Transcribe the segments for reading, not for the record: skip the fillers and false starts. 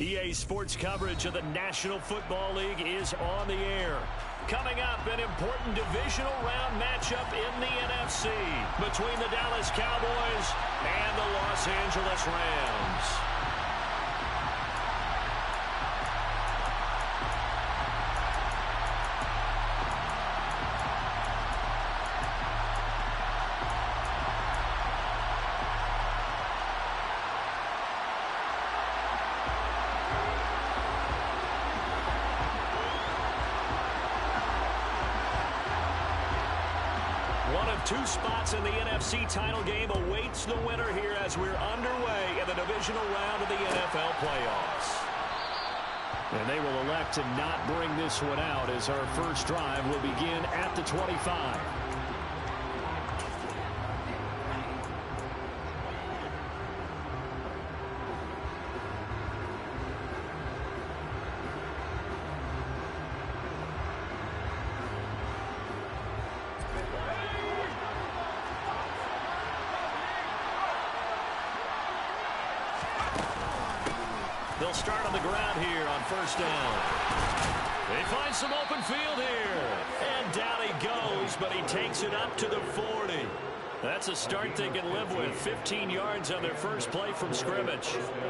EA Sports coverage of the National Football League is on the air. Coming up, an important divisional round matchup in the NFC between the Dallas Cowboys and the Los Angeles Rams. Two spots in the NFC title game awaits the winner here as we're underway in the divisional round of the NFL playoffs. And they will elect to not bring this one out as our first drive will begin at the 25. They'll start on the ground here on first down. They find some open field here. And down he goes, but he takes it up to the 40. That's a start they can live with. 15 yards on their first play from scrimmage.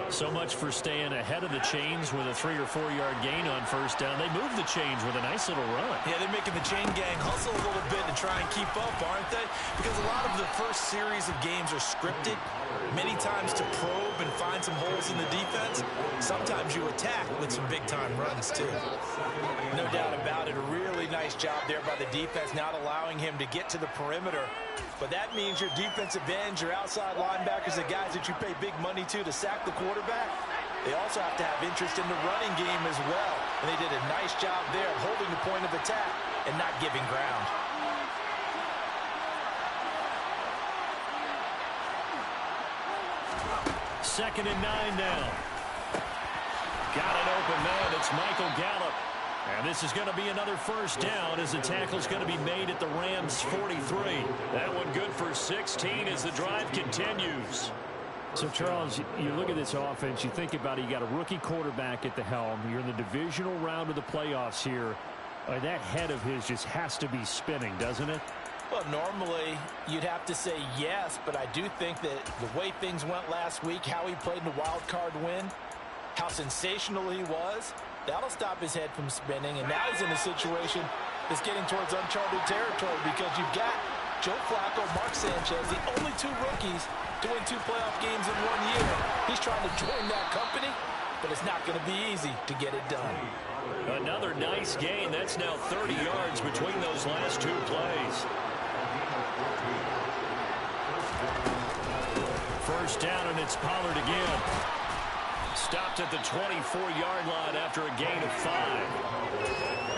So much for staying ahead of the chains with a 3 or 4 yard gain on first down. They move the chains with a nice little run. Yeah, they're making the chain gang hustle a little bit to try and keep up, aren't they? Because a lot of the first series of games are scripted. Many times to probe and find some holes in the defense. Sometimes you attack with some big-time runs, too. No doubt about it. A really nice job there by the defense, not allowing him to get to the perimeter. But that means your defensive ends, your outside linebackers, the guys that you pay big money to sack the quarterback, they also have to have interest in the running game as well. And they did a nice job there of holding the point of attack and not giving ground. Second and 9 now. Got an open man. It's Michael Gallup. And this is going to be another first down as the tackle's going to be made at the Rams' 43. That one good for 16 as the drive continues. So, Charles, you look at this offense, you think about it, you got a rookie quarterback at the helm. You're in the divisional round of the playoffs here. That head of his just has to be spinning, doesn't it? Well, normally you'd have to say yes, but I do think that the way things went last week, how he played in the wild card win, how sensational he was, that'll stop his head from spinning. And now he's in a situation that's getting towards uncharted territory because you've got Joe Flacco, Mark Sanchez, the only two rookies to win 2 playoff games in 1 year. He's trying to join that company, but it's not going to be easy to get it done. Another nice gain. That's now 30 yards between those last 2 plays. First down, and it's Pollard again. Stopped at the 24-yard line after a gain of 5.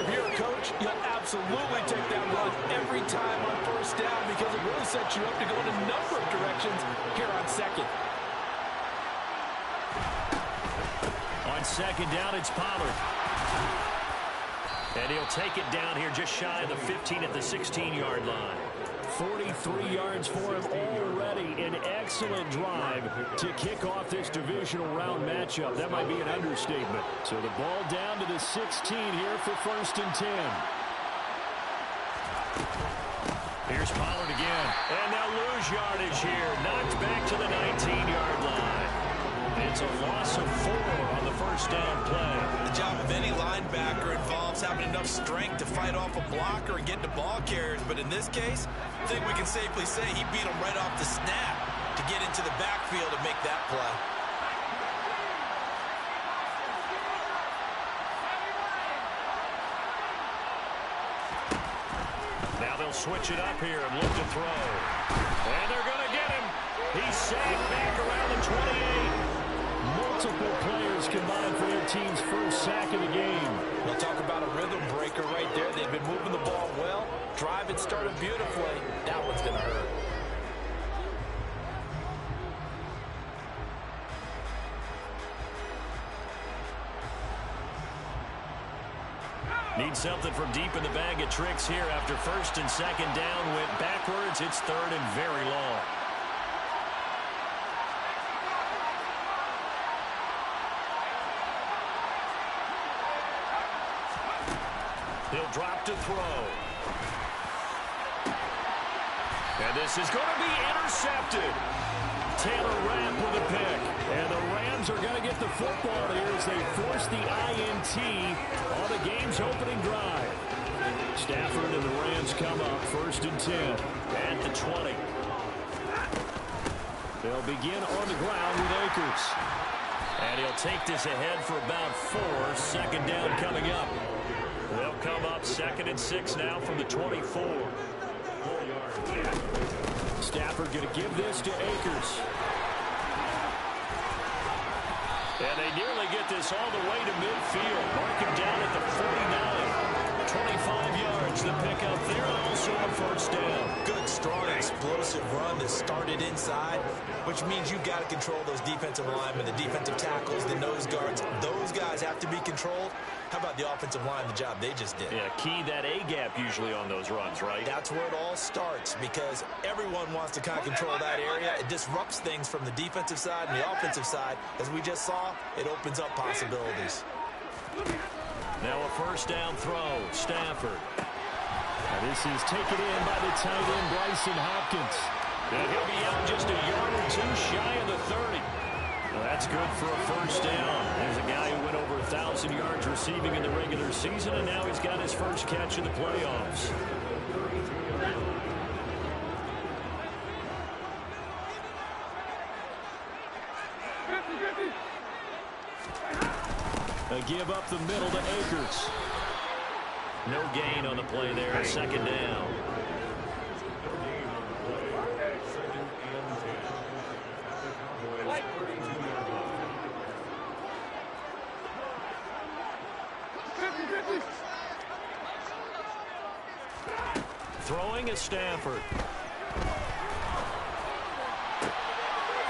If you're a coach, you'll absolutely take that run every time on first down because it really sets you up to go in a number of directions here on second. On second down, it's Pollard. And he'll take it down here just shy of the 15 at the 16-yard line. 43 yards for him already. An excellent drive to kick off this divisional round matchup. That might be an understatement. So the ball down to the 16 here for first and 10. Here's Pollard again. And they'll lose yardage here. Knocked back to the 19-yard line. It's a loss of 4 on the first down play. The job of any linebacker involves having enough strength to fight off a blocker and get to ball carriers. But in this case, I think we can safely say he beat him right off the snap to get into the backfield and make that play. Now they'll switch it up here and look to throw. And they're going to get him. He's sacked back around the 28. Multiple players combined for their team's first sack of the game. We'll talk about a rhythm breaker right there. They've been moving the ball well. Drive it started beautifully. That one's going to hurt. Need something from deep in the bag of tricks here after first and second down went backwards. It's third and very long. He'll drop to throw. And this is going to be intercepted. Taylor Rapp with a pick. And the Rams are going to get the football here as they force the INT on the game's opening drive. Stafford and the Rams come up 1st and 10 at the 20. They'll begin on the ground with Akers. And he'll take this ahead for about 4. 2nd down coming up. They'll come up 2nd and 6 now from the 24. Stafford going to give this to Akers. And they nearly get this all the way to midfield. Mark him down at the 49. 25 yards to pick up there, and also a 1st down. Good, strong, explosive run that started inside, which means you've got to control those defensive linemen, the defensive tackles, the nose guards. Those guys have to be controlled. How about the offensive line, the job they just did? Yeah, key that A-gap usually on those runs, right? That's where it all starts, because everyone wants to kind of control that area. It disrupts things from the defensive side and the offensive side. As we just saw, it opens up possibilities. Now a 1st down throw, Stafford. Now this is taken in by the tight end, Bryson Hopkins. And he'll be out just a yard or 2 shy of the 30. Well, that's good for a 1st down. There's a guy who went over 1,000 yards receiving in the regular season, and now he's got his first catch in the playoffs. A give up the middle to Akers. No gain on the play there. 2nd down. Throwing is Stafford.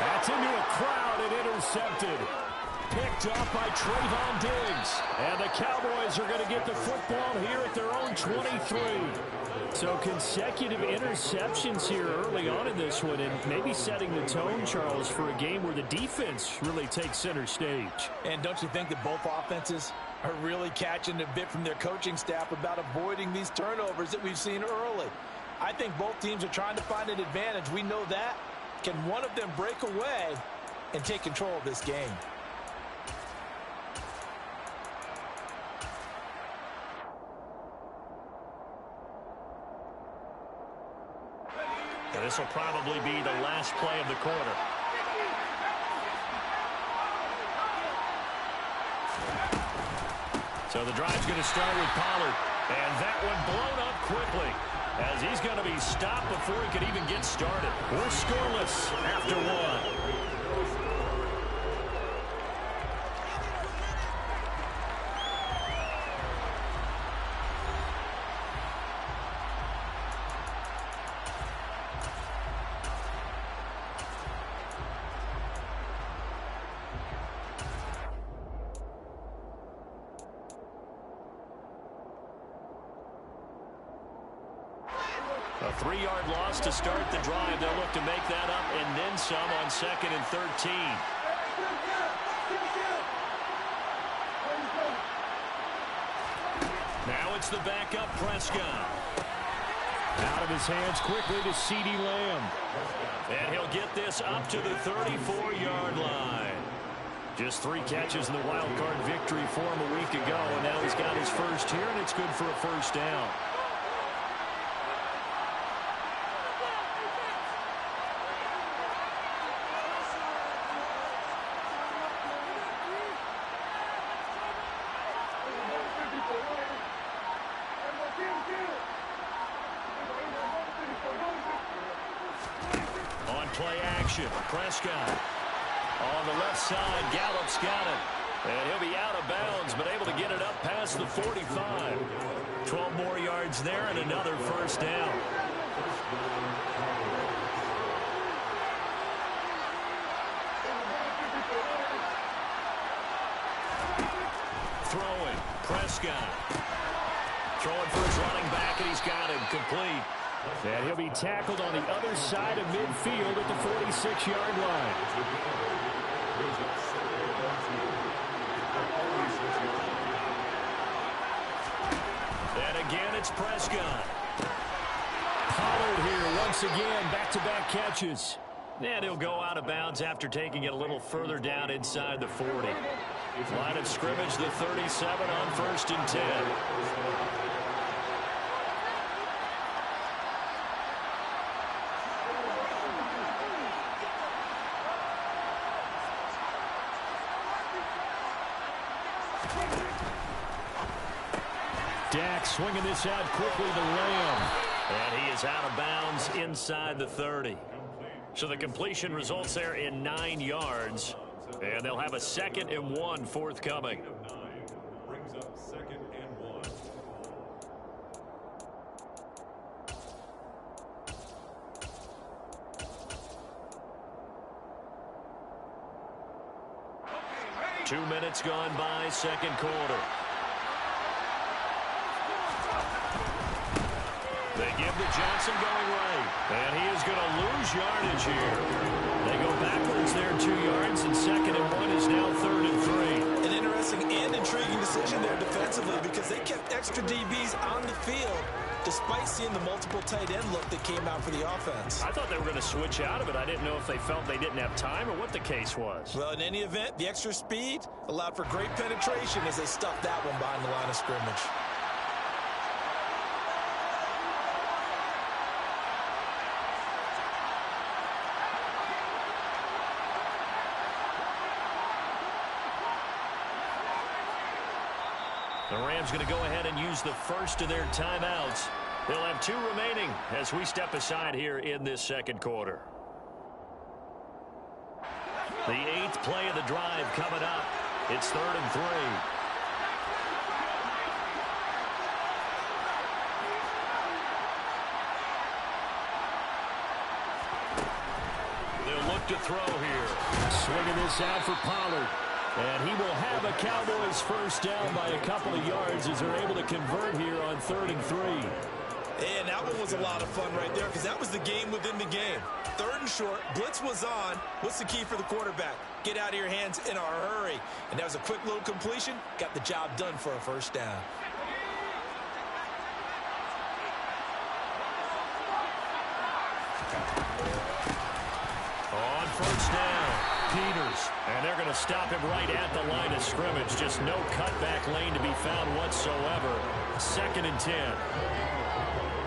That's into a crowd and intercepted. Picked up by Trayvon Diggs. And the Cowboys are going to get the football here at their own 23. So consecutive interceptions here early on in this one, and maybe setting the tone, Charles, for a game where the defense really takes center stage. And don't you think that both offenses are really catching a bit from their coaching staff about avoiding these turnovers that we've seen early? I think both teams are trying to find an advantage. We know that. Can one of them break away and take control of this game? This will probably be the last play of the quarter. So the drive's going to start with Pollard. And that one blown up quickly, as he's going to be stopped before he could even get started. We're scoreless after 1. A 3-yard loss to start the drive. They'll look to make that up and then some on 2nd and 13. Now it's the backup Prescott. Out of his hands quickly to CeeDee Lamb. And he'll get this up to the 34-yard line. Just 3 catches in the wild card victory for him a week ago, and now he's got his first here, and it's good for a 1st down. Play action. Prescott on the left side. Gallup's got it. And he'll be out of bounds, but able to get it up past the 45. 12 more yards there and another 1st down. Throwing. Prescott. Throwing for his running back, and he's got him complete. And he'll be tackled on the other side of midfield at the 46-yard line. And again, it's Prescott. Pollard here once again, back-to-back catches. And he'll go out of bounds after taking it a little further down inside the 40. Line of scrimmage, the 37 on 1st and 10. Dak swinging this out quickly to Lamb. And he is out of bounds inside the 30. So the completion results there in 9 yards. And they'll have a 2nd and 1 forthcoming. Brings up 2nd and 1. Two minutes gone by, second quarter. They give to Johnson going right. And he is going to lose yardage here. They go backwards there 2 yards, and 2nd and 1 is now 3rd and 3. An interesting and intriguing decision there defensively because they kept extra DBs on the field despite seeing the multiple tight end look that came out for the offense. I thought they were going to switch out of it. I didn't know if they felt they didn't have time or what the case was. Well, in any event, the extra speed allowed for great penetration as they stuffed that one behind the line of scrimmage. The Rams going to go ahead and use the first of their timeouts. They'll have 2 remaining as we step aside here in this second quarter. The 8th play of the drive coming up. It's 3rd and 3. They'll look to throw here. Swinging this out for Pollard. And he will have a Cowboys first down by a couple of yards as they're able to convert here on 3rd and 3. And that one was a lot of fun right there because that was the game within the game. 3rd and short, blitz was on. What's the key for the quarterback? Get out of your hands in a hurry. And that was a quick little completion. Got the job done for a first down. On first down, Peters. And they're going to stop him right at the line of scrimmage. Just no cutback lane to be found whatsoever. 2nd and 10.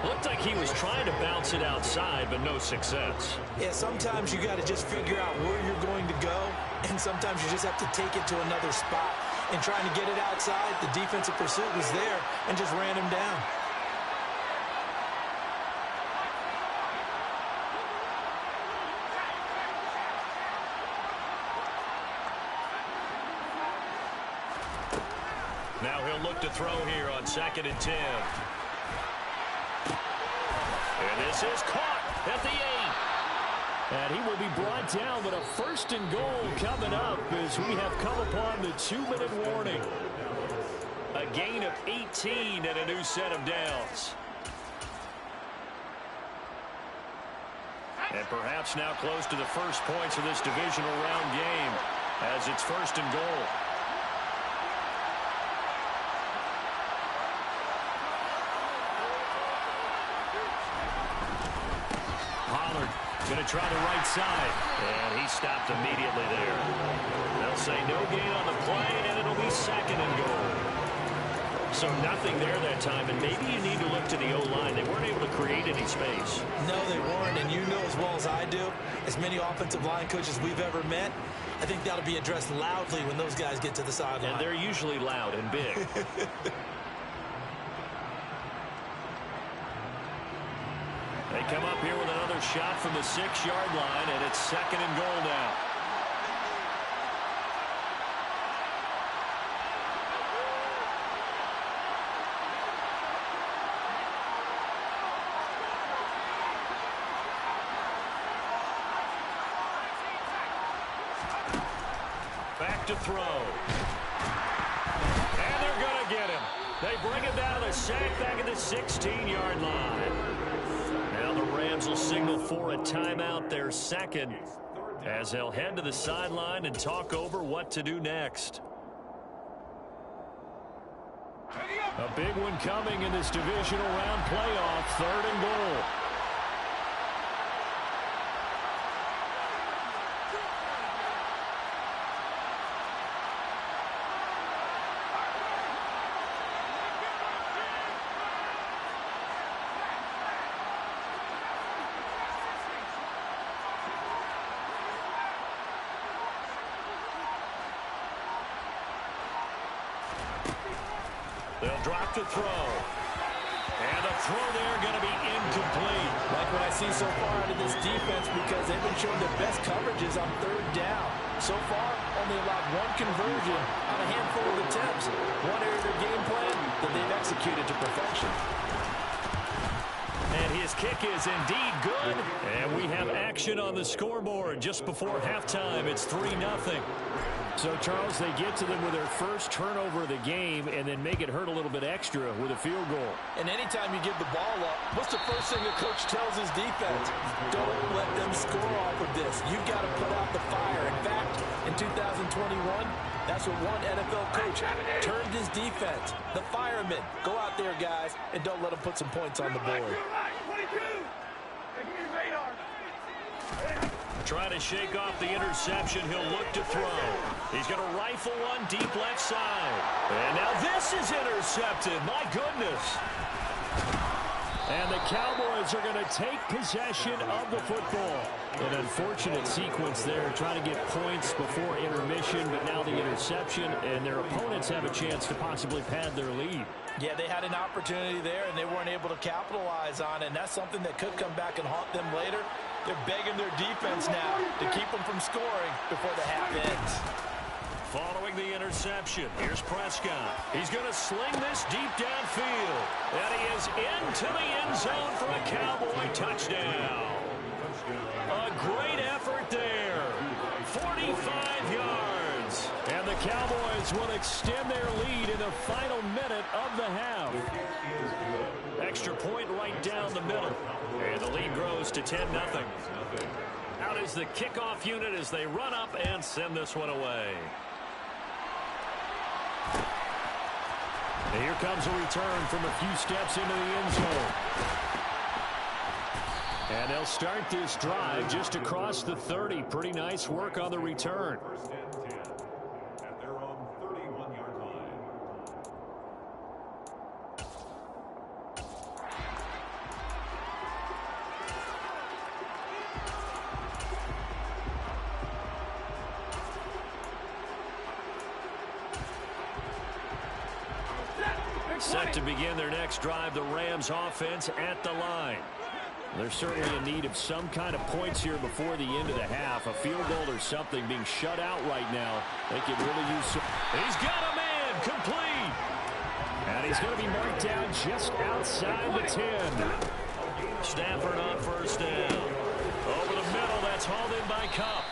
Looked like he was trying to bounce it outside, but no success. Yeah, sometimes you got to just figure out where you're going to go, and sometimes you just have to take it to another spot. And trying to get it outside, the defensive pursuit was there and just ran him down. Now he'll look to throw here on 2nd and 10. And this is caught at the 8. And he will be brought down, but a 1st and goal coming up as we have come upon the 2-minute warning. A gain of 18 and a new set of downs. And perhaps now close to the first points of this divisional round game as it's 1st and goal. Going to try the right side, and he stopped immediately there. They'll say no gain on the play, and it'll be 2nd and goal. So nothing there that time, and maybe you need to look to the O-line. They weren't able to create any space. No, they weren't, and you know as well as I do, as many offensive line coaches we've ever met, I think that'll be addressed loudly when those guys get to the sideline. And they're usually loud and big. They come up here with another shot from the 6-yard line, and it's 2nd and goal now. Back to throw. And they're going to get him. They bring him down to the sack back at the 16-yard line. Now the Rams will signal for a timeout, their 2nd, as they'll head to the sideline and talk over what to do next. A big one coming in this divisional round playoff, 3rd and goal. They'll drop the throw. And the throw there going to be incomplete. Like what I see so far out of this defense, because they've been showing their best coverages on 3rd down. So far, only allowed 1 conversion on a handful of attempts. One area of their game plan that they've executed to perfection. And his kick is indeed good. And we have action on the scoreboard just before halftime. It's 3-0. So, Charles, they get to them with their first turnover of the game and then make it hurt a little bit extra with a field goal. And anytime you give the ball up, what's the first thing the coach tells his defense? Don't let them score off of this. You've got to put out the fire. In fact, in 2021, that's what one NFL coach termed his defense. The firemen. Go out there, guys, and don't let them put some points on the board. Trying to shake off the interception. He'll look to throw. He's going to rifle one deep left side. And now this is intercepted. My goodness. And the Cowboys are going to take possession of the football. An unfortunate sequence there, trying to get points before intermission, but now the interception, and their opponents have a chance to possibly pad their lead. Yeah, they had an opportunity there, and they weren't able to capitalize on it, and that's something that could come back and haunt them later. They're begging their defense now to keep them from scoring before the half ends. Following the interception, here's Prescott. He's going to sling this deep downfield. And he is into the end zone for a Cowboy touchdown. A great effort there. 45 yards. And the Cowboys will extend their lead in the final minute of the half. Extra point right down the middle. And the lead grows to 10-0. Out is the kickoff unit as they run up and send this one away. And here comes a return from a few steps into the end zone. And they'll start this drive just across the 30. Pretty nice work on the return. First and 10 at their own 31-yard line. Set to begin their next drive, the Rams offense at the line. They're certainly in need of some kind of points here before the end of the half. A field goal or something being shut out right now. They could really use some. He's got a man complete. And he's going to be marked down just outside the 10. Stafford on first down. Over the middle, that's hauled in by Kupp.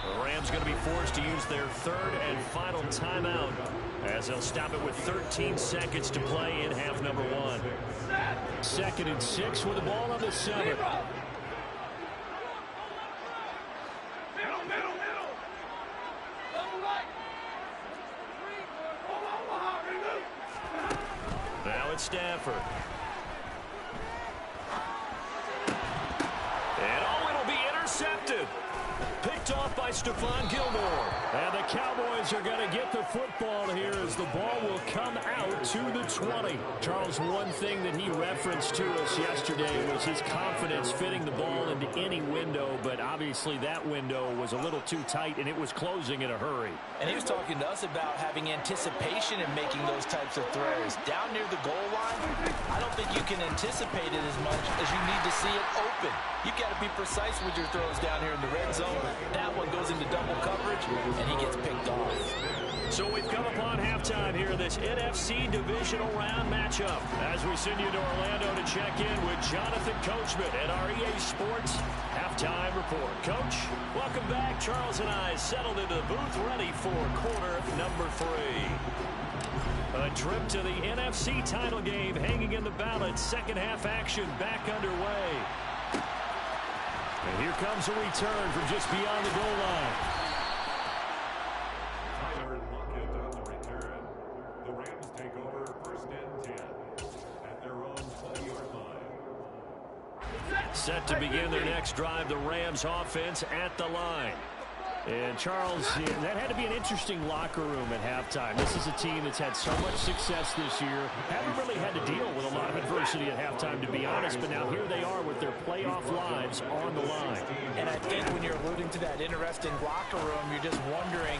The Rams going to be forced to use their 3rd and final timeout as they'll stop it with 13 seconds to play in half number 1. 2nd and 6 with the ball on the 7. Now it's Stafford. And oh, it'll be intercepted. Picked off by Stephon Gilmore. And the Cowboys are going to get the football here as the ball will come out to the 20. Charles, one thing that he referenced to us yesterday was his confidence fitting the ball into any window, but obviously that window was a little too tight and it was closing in a hurry. And he was talking to us about having anticipation in making those types of throws. Down near the goal line, I don't think you can anticipate it as much as you need to see it open. You've got to be precise with your throws down here in the red zone. That one goes into double coverage, and he gets picked off. So we've come upon halftime here in this NFC divisional round matchup as we send you to Orlando to check in with Jonathan Coachman at our EA Sports Halftime Report. Coach, welcome back. Charles and I settled into the booth ready for quarter number 3. A trip to the NFC title game hanging in the balance. Second half action back underway. And here comes a return from just beyond the goal line. Tyler Lockett on the return. The Rams to begin their next drive. The Rams offense at the line. And, Charles, that had to be an interesting locker room at halftime. This is a team that's had so much success this year. Haven't really had to deal with a lot of adversity at halftime, to be honest. But now here they are with their playoff lives on the line. And I think when you're alluding to that interesting locker room, you're just wondering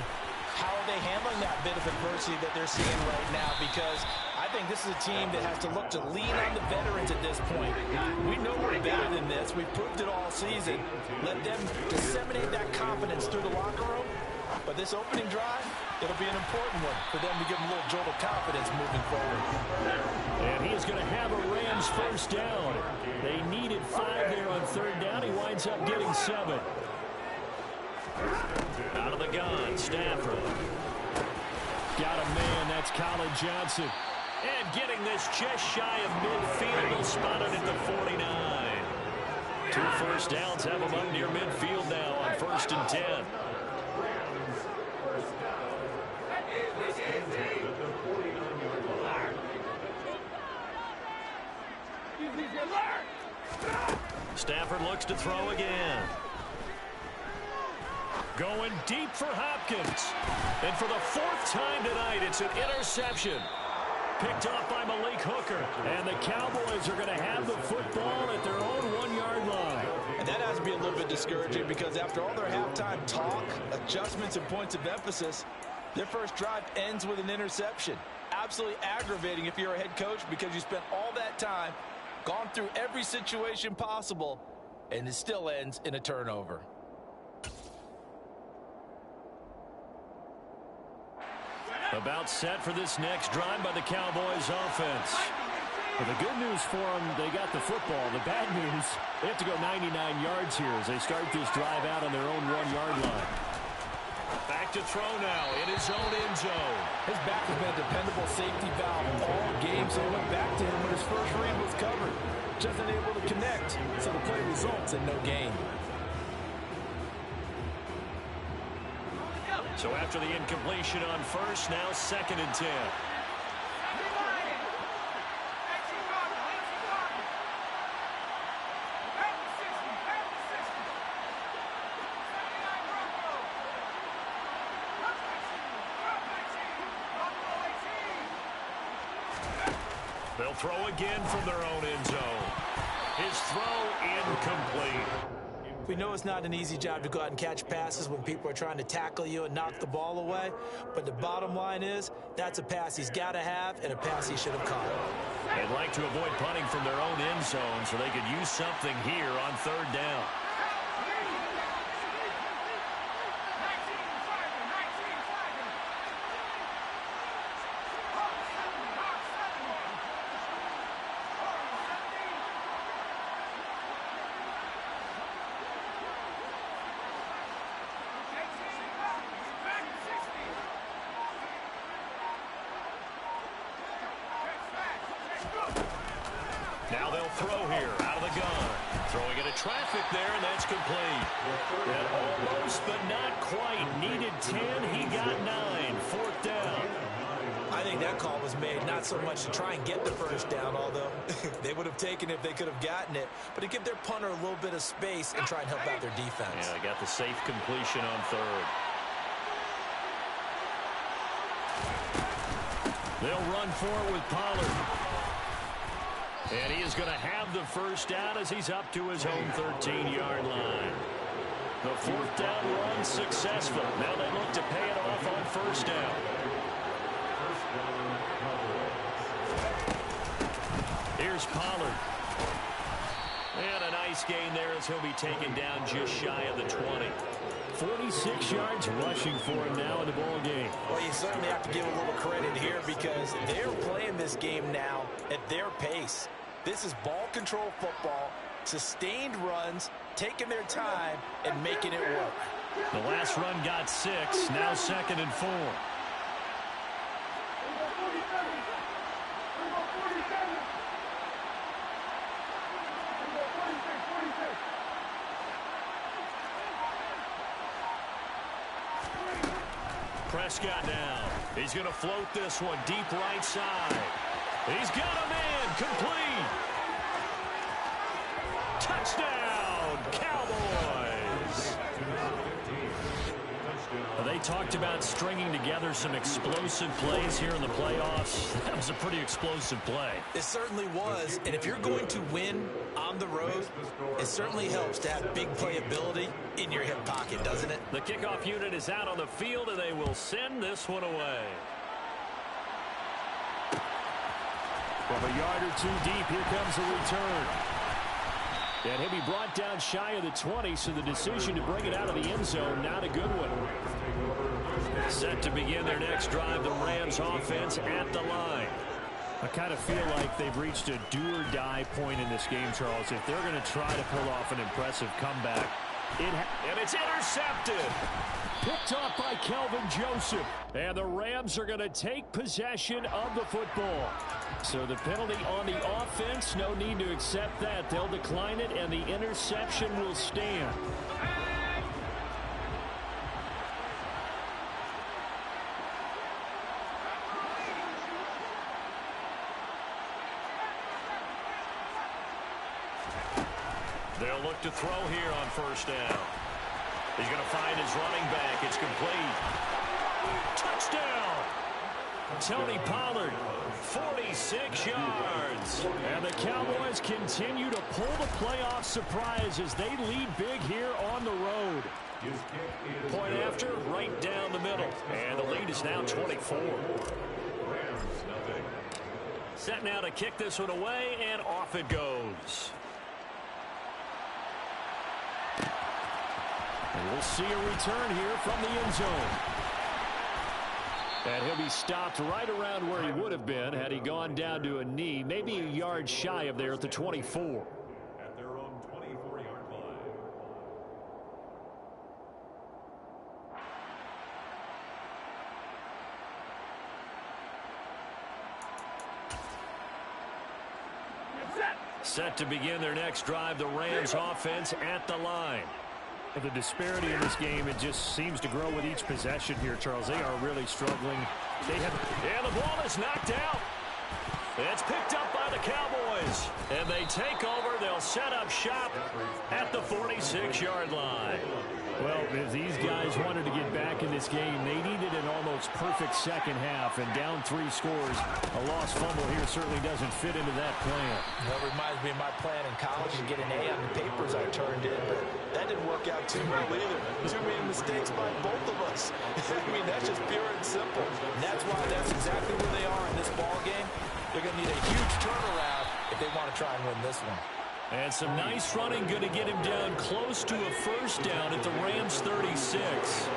how are they handling that bit of adversity that they're seeing right now, because I think this is a team that has to look to lean on the veterans at this point. We know we're better than this. We've proved it all season. Let them disseminate that confidence through the locker room. But this opening drive, it'll be an important one for them to give them a little jolt of confidence moving forward. And he is going to have a Rams first down. They needed 5 there on third down. He winds up getting 7. Out of the gun, Stafford. Got a man, that's Colin Johnson. And getting this just shy of midfield, he'll spot it at the 49. 2 first downs have him up near midfield now on 1st and 10. Stafford looks to throw again. Going deep for Hopkins. And for the 4th time tonight, it's an interception. Picked off by Malik Hooker. And the Cowboys are going to have the football at their own 1-yard line. And that has to be a little bit discouraging, because after all their halftime talk, adjustments, and points of emphasis, their first drive ends with an interception. Absolutely aggravating if you're a head coach, because you spent all that time, gone through every situation possible, and it still ends in a turnover. About set for this next drive by the Cowboys offense. Well, the good news for them, they got the football. The bad news, they have to go 99 yards here as they start this drive out on their own 1-yard line. Back to throw now in his own end zone. His back has been a dependable safety valve all game, so he went back to him when his first read was covered. Just unable to connect, so the play results in no gain. So after the incompletion on first, now 2nd and 10. They'll throw again from their own end zone. His throw incomplete. We know it's not an easy job to go out and catch passes when people are trying to tackle you and knock the ball away. But the bottom line is, that's a pass he's got to have and a pass he should have caught. They'd like to avoid punting from their own end zone so they could use something here on 3rd down. Now they'll throw here out of the gun. Throwing into traffic there, and that's complete. And almost, but not quite. Needed 10. He got 9. 4th down. I think that call was made not so much to try and get the first down, although they would have taken it if they could have gotten it, but to give their punter a little bit of space and try and help out their defense. Yeah, they got the safe completion on 3rd. They'll run forward with Pollard. And he is going to have the first down as he's up to his own 13-yard line. The 4th down run successful. Now they look to pay it off on 1st down. Here's Pollard. And a nice gain there as he'll be taken down just shy of the 20. 46 yards rushing for him now in the ball game. Well, you certainly have to give a little credit here because they're playing this game now at their pace. This is ball control football, sustained runs, taking their time, and making it work. The last run got 6, now 2nd and 4. Prescott now. He's going to float this one deep right side. He's got a man complete. Touchdown. talked about stringing together some explosive plays here in the playoffs. That was a pretty explosive play. It certainly was, and if you're going to win on the road, it certainly helps to have big playability in your hip pocket, doesn't it? The kickoff unit is out on the field, and they will send this one away. From a yard or two deep, here comes the return. And he'll be brought down shy of the 20, so the decision to bring it out of the end zone, not a good one. Set to begin their next drive, the Rams offense at the line. I kind of feel like they've reached a do-or-die point in this game, Charles. If they're going to try to pull off an impressive comeback. And it's intercepted. Picked off by Kelvin Joseph. And the Rams are going to take possession of the football. So the penalty on the offense, no need to accept that. They'll decline it, and the interception will stand. They'll look to throw here on first down. He's going to find his running back. It's complete. Touchdown! Tony Pollard, 46 yards. And the Cowboys continue to pull the playoff surprise as they lead big here on the road. Point after, right down the middle. And the lead is now 24. Set now to kick this one away, and off it goes. And we'll see a return here from the end zone. And he'll be stopped right around where he would have been had he gone down to a knee, maybe a yard shy of there at the 24. At their own 24-yard line. Set to begin their next drive, the Rams offense at the line. The disparity in this game, it just seems to grow with each possession here, Charles. They are really struggling. And the ball is knocked out. It's picked up by the Cowboys. And they take over. They'll set up shop at the 46-yard line. Well, if these guys wanted to get back in this game, they needed an almost perfect second half. And down 3 scores, a lost fumble here certainly doesn't fit into that plan. That reminds me of my plan in college to get an A on the papers I turned in, but that didn't work out too well either. Too many mistakes by both of us. I mean, that's just pure and simple. And that's why that's exactly where they are in this ball game. They're going to need a huge turnaround if they want to try and win this one. And some nice running, going to get him down close to a first down at the Rams 36.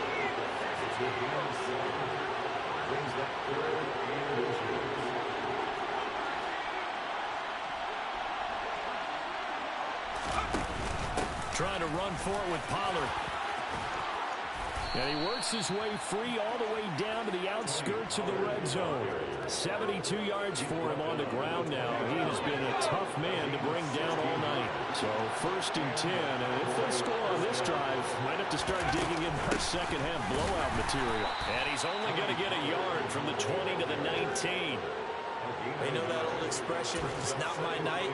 Trying to run for it with Pollard. And he works his way free all the way down to the outskirts of the red zone. 72 yards for him on the ground now. He has been a tough man to bring down all night. So 1st and 10. And if they score on this drive, might have to start digging in our second half blowout material. And he's only going to get a yard from the 20 to the 19. They know that old expression, it's not my night.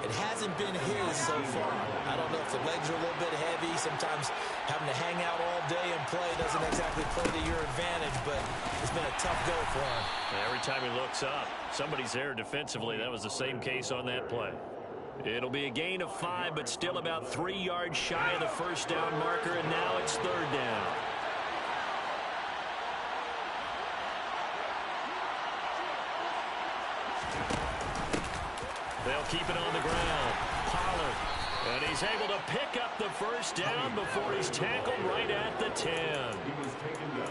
It hasn't been his so far. I don't know if the legs are a little bit heavy. Sometimes having to hang out all day and play doesn't exactly play to your advantage, but it's been a tough go for him. And every time he looks up, somebody's there defensively. That was the same case on that play. It'll be a gain of 5, but still about 3 yards shy of the first down marker, and now it's 3rd down. They'll keep it on the ground. Pollard. And he's able to pick up the first down before he's tackled right at the 10.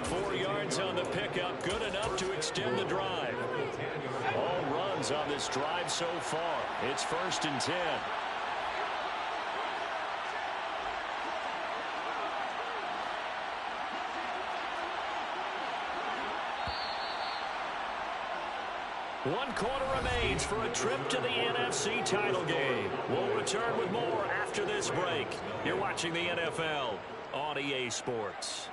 4 yards on the pickup. Good enough to extend the drive. All runs on this drive so far. It's 1st and 10. One quarter remains for a trip to the NFC title game. We'll return with more after this break. You're watching the NFL on EA Sports.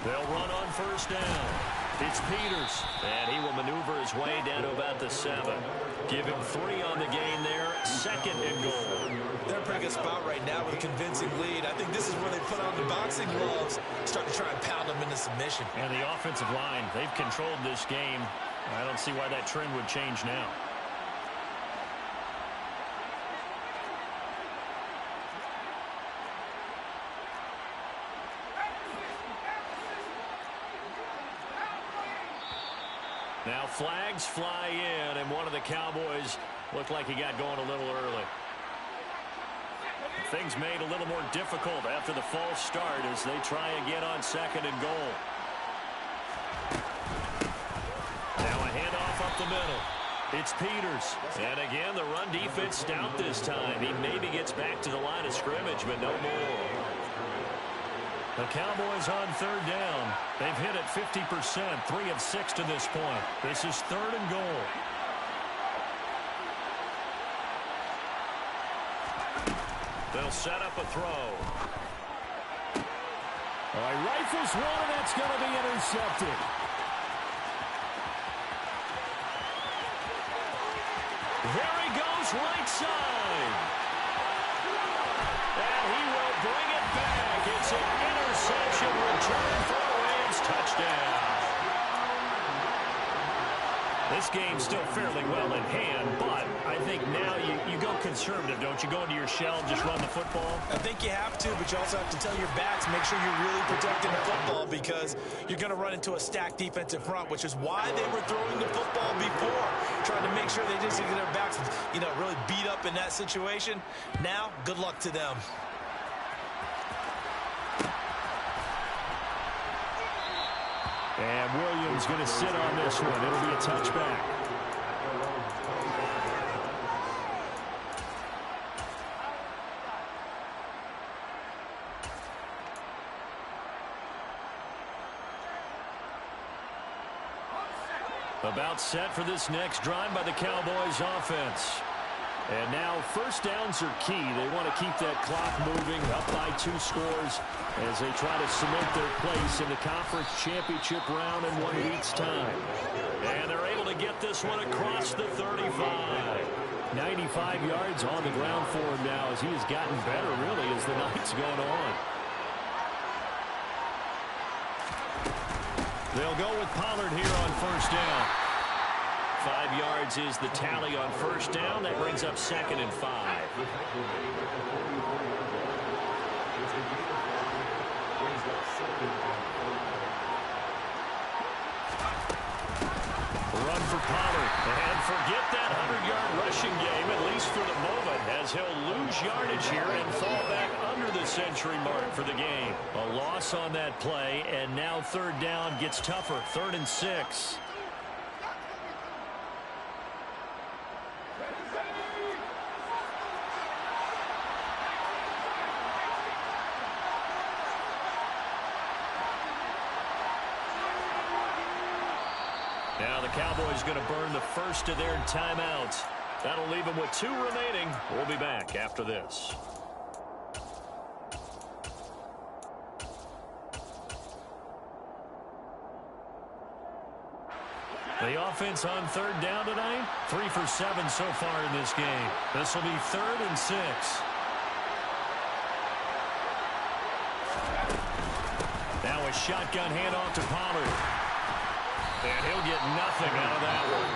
They'll run on first down. It's Peters, and he will maneuver his way down to about the 7. Give him 3 on the gain there, 2nd and goal. They're in a pretty good spot right now with a convincing lead. I think this is where they put on the boxing gloves, start to try and pound them into submission. And the offensive line, they've controlled this game. I don't see why that trend would change now. Now flags fly in, and one of the Cowboys looked like he got going a little early. Things made a little more difficult after the false start as they try again on 2nd and goal. Now a handoff up the middle. It's Peters. And again, the run defense stout this time. He maybe gets back to the line of scrimmage, but no more. The Cowboys on 3rd down. They've hit it 50%, 3 of 6 to this point. This is 3rd and goal. They'll set up a throw. All right, rifles one, and that's going to be intercepted. There he goes, right side. And he will bring it back. It's an interception return for a Rams touchdown. This game's still fairly well in hand, but I think now you go conservative, don't you? Go into your shell and just run the football? I think you have to, but you also have to tell your backs, make sure you're really protecting the football because you're going to run into a stacked defensive front, which is why they were throwing the football before, trying to make sure they just get their backs, really beat up in that situation. Now, good luck to them. And Williams going to sit on this one. It'll be a touchback. About set for this next drive by the Cowboys offense. And now first downs are key. They want to keep that clock moving up by 2 scores as they try to cement their place in the conference championship round in 1 week's time. And they're able to get this one across the 35. 95 yards on the ground for him now as he has gotten better really as the night's gone on. They'll go with Pollard here on first down. 5 yards is the tally on first down. That brings up 2nd and 5. Run for Pollard. And forget that 100-yard rushing game, at least for the moment, as he'll lose yardage here and fall back under the century mark for the game. A loss on that play, and now 3rd down gets tougher. 3rd and 6. Now the Cowboys going to burn the first of their timeouts. That'll leave them with 2 remaining. We'll be back after this. The offense on 3rd down tonight, 3 for 7 so far in this game. This will be 3rd and 6. Now a shotgun handoff to Pollard. And he'll get nothing out of that one.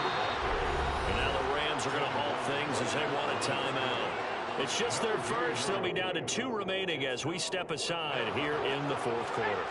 And now the Rams are going to halt things as they want a timeout. It's just their first. They'll be down to 2 remaining as we step aside here in the 4th quarter.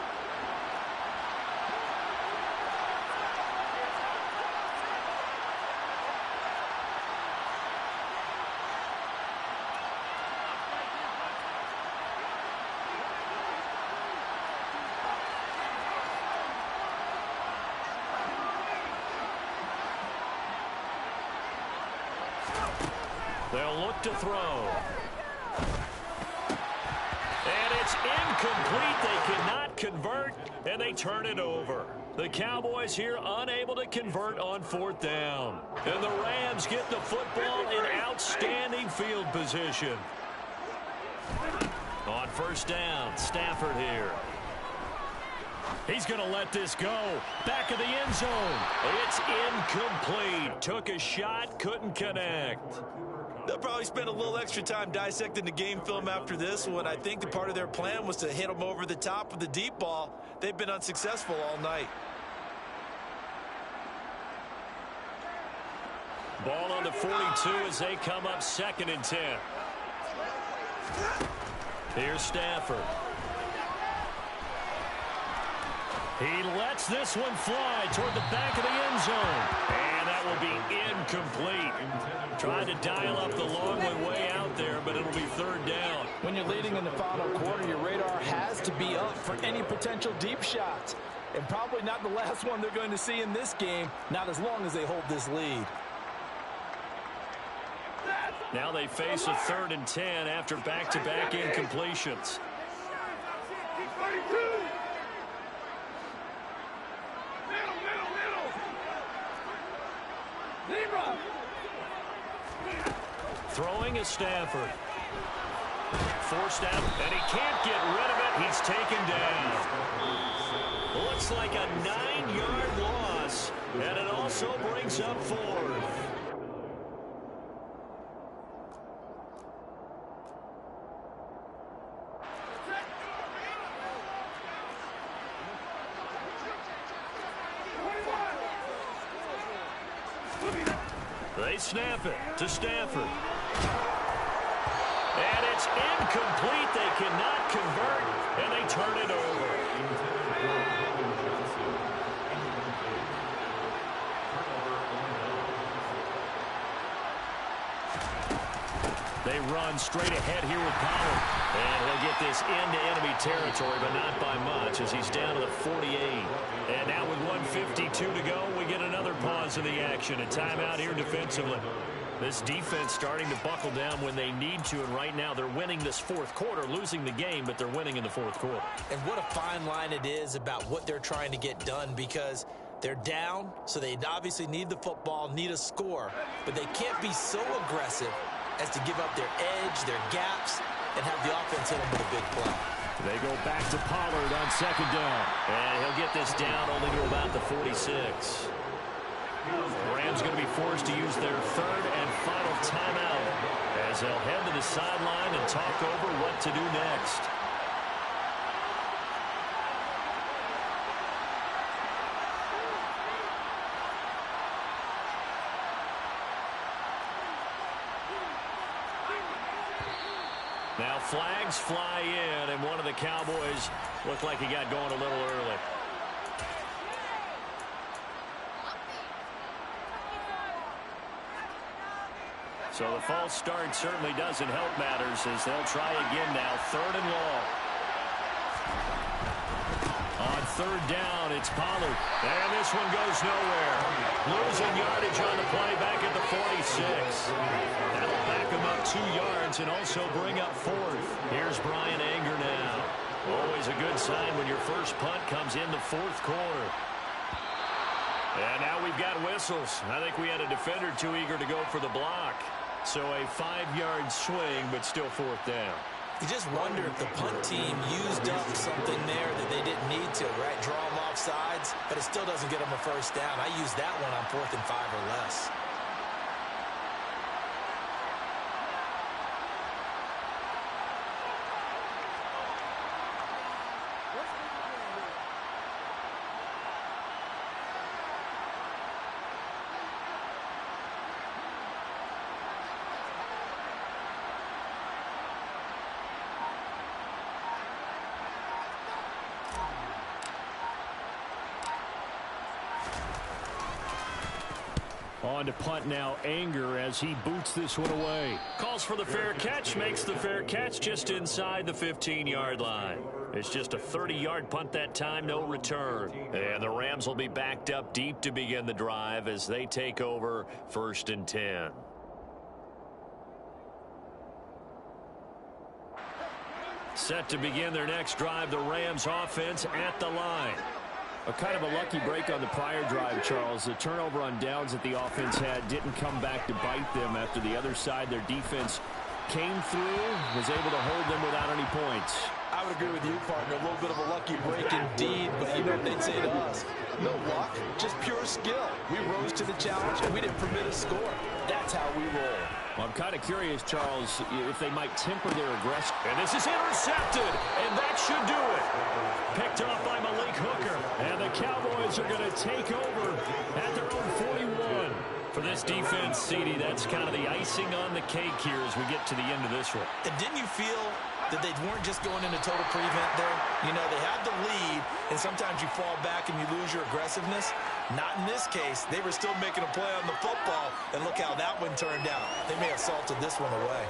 They'll look to throw. And it's incomplete. They cannot convert, and they turn it over. The Cowboys here unable to convert on 4th down. And the Rams get the football in outstanding field position. On first down, Stafford here. He's going to let this go. Back of the end zone. It's incomplete. Took a shot, couldn't connect. They'll probably spend a little extra time dissecting the game film after this one. I think the part of their plan was to hit them over the top with the deep ball. They've been unsuccessful all night. Ball on the 42 as they come up 2nd and 10. Here's Stafford. He lets this one fly toward the back of the end zone. And that will be incomplete. Trying to dial up the long one way out there, but it'll be 3rd down. When you're leading in the final quarter, your radar has to be up for any potential deep shots. And probably not the last one they're going to see in this game, not as long as they hold this lead. Now they face a 3rd and 10 after back-to-back incompletions. Throwing is Stafford. Forced out, and he can't get rid of it. He's taken down. Looks like a 9-yard loss, and it also brings up 4th. They snap it to Stafford. And it's incomplete. They cannot convert, and they turn it over. They run straight ahead here with Pollard. And he'll get this into enemy territory, but not by much as he's down to the 48. And now with 1:52 to go, we get another pause in the action. A timeout here defensively. This defense starting to buckle down when they need to, and right now they're winning this 4th quarter, losing the game, but they're winning in the 4th quarter. And what a fine line it is about what they're trying to get done, because they're down, so they obviously need the football, need a score, but they can't be so aggressive as to give up their edge, their gaps, and have the offense hit them with a big play. They go back to Pollard on 2nd down. And he'll get this down only to about the 46. The Rams going to be forced to use their 3rd and final timeout as they'll head to the sideline and talk over what to do next. Now flags fly in, and one of the Cowboys looked like he got going a little early. So the false start certainly doesn't help matters as they'll try again now. 3rd and long. On 3rd down, it's Pollard. And this one goes nowhere. Losing yardage on the play back at the 46. That'll back him up 2 yards and also bring up 4th. Here's Brian Anger now. Always a good sign when your first punt comes in the 4th quarter. And now we've got whistles. I think we had a defender too eager to go for the block. So a 5-yard swing, but still 4th down. You just wonder if the punt team used up something there that they didn't need to, right? Draw them off sides, but it still doesn't get them a first down. I used that one on 4th and 5 or less. On to punt now, Anger, as he boots this one away. Calls for the fair catch, makes the fair catch just inside the 15-yard line. It's just a 30-yard punt that time, no return. And the Rams will be backed up deep to begin the drive as they take over 1st and 10. Set to begin their next drive, the Rams offense at the line. A kind of a lucky break on the prior drive, Charles. The turnover on downs that the offense had didn't come back to bite them after the other side. Their defense came through, was able to hold them without any points. I would agree with you, partner. A little bit of a lucky break indeed, but you know what they'd say to us? No luck, just pure skill. We rose to the challenge, and we didn't permit a score. That's how we roll. Well, I'm kind of curious, Charles, if they might temper their aggression. And this is intercepted, and that should do it. Picked off by Malik Hooker, and the Cowboys are going to take over at their own 41. For this defense, CD, that's kind of the icing on the cake here as we get to the end of this one. And didn't you feel that they weren't just going into total prevent there? You know, they had the lead, and sometimes you fall back and you lose your aggressiveness. Not in this case. They were still making a play on the football, and look how that one turned out. They may have salted this one away.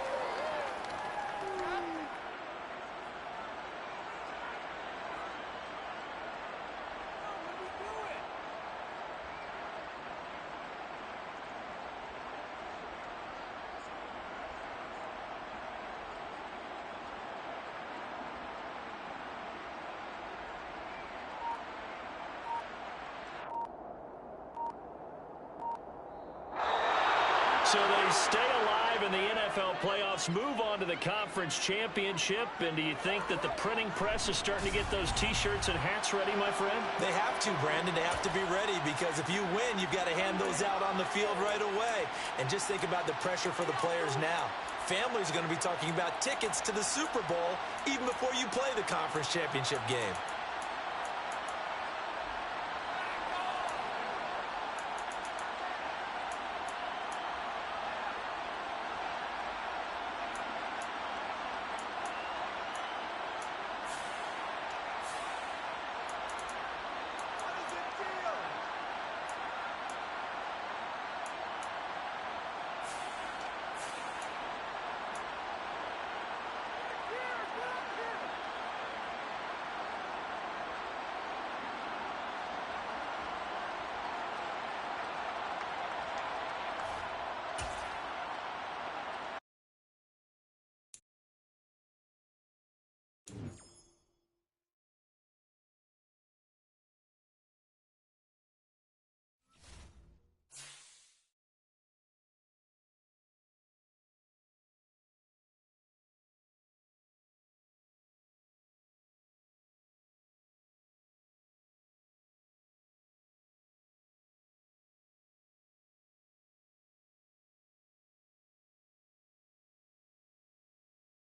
So they stay alive in the NFL playoffs, move on to the conference championship. And do you think that the printing press is starting to get those T-shirts and hats ready, my friend? They have to, Brandon. They have to be ready because if you win, you've got to hand those out on the field right away. And just think about the pressure for the players now. Families are going to be talking about tickets to the Super Bowl even before you play the conference championship game.